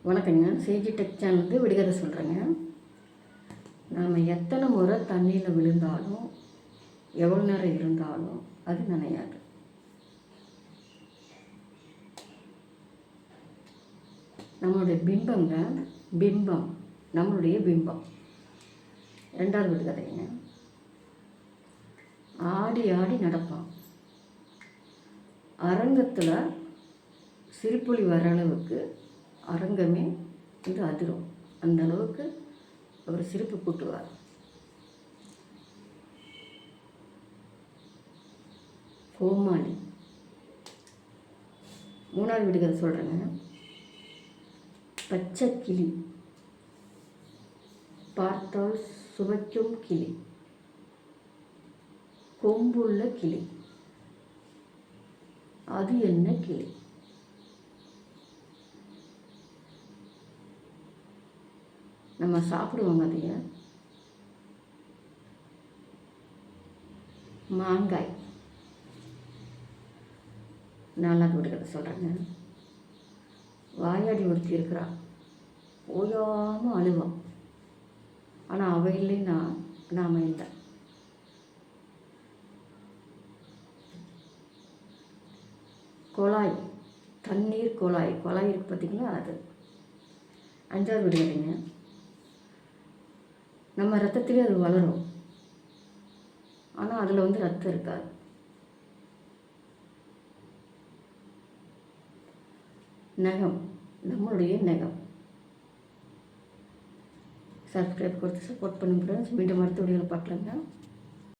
வணக்கங்க. CG tech சேனலுக்கு விடுகதை சொல்கிறேங்க. நாம் எத்தனை முறை தண்ணியில் விழுந்தாலும் எவ்வளோ நேரம் இருந்தாலும் அது நனையாது. நம்மளுடைய பிம்பம் நம்மளுடைய பிம்பம். ரெண்டாவது விடுகதைங்க. ஆடி ஆடி நடப்பான், அரங்கத்தில் சிரிப்பொலி வர அளவுக்கு அரங்கமே இது அதிரும். அந்த அளவுக்கு அவர் சிரிப்பு கூட்டுவார். கோமாளி. மூணாவது விடுகதை சொல்கிறேங்க. பச்சை கிளி, பார்த்தால் சுவைக்கும் கிளி, கொம்புள்ள கிளி, அது என்ன கிளி? நம்ம சாப்பிடுவோங்க அதைய. மாங்காய். நாலாவது விடுகதை சொல்கிறேங்க. வாயாடி ஒருத்தி இருக்கிறா, ஓயாமல் அழுவான். ஆனால் அவள் இல்லைன்னா நாம் இல்லை. குழாய், தண்ணீர் குழாய் இருக்கு பார்த்திங்களா, அது. அஞ்சாவது விடுகதைங்க. நம்ம ரத்தத்திலே அது வளரும், ஆனால் அதில் ரத்தம் இருக்காது. நகம், நம்மளுடைய நகம். சப்ஸ்கிரைப் கொடுத்து சப்போர்ட் பண்ணுங்க ஃப்ரெண்ட்ஸ். மீண்டும் அடுத்த வீடியோவில் பார்க்கலாங்க.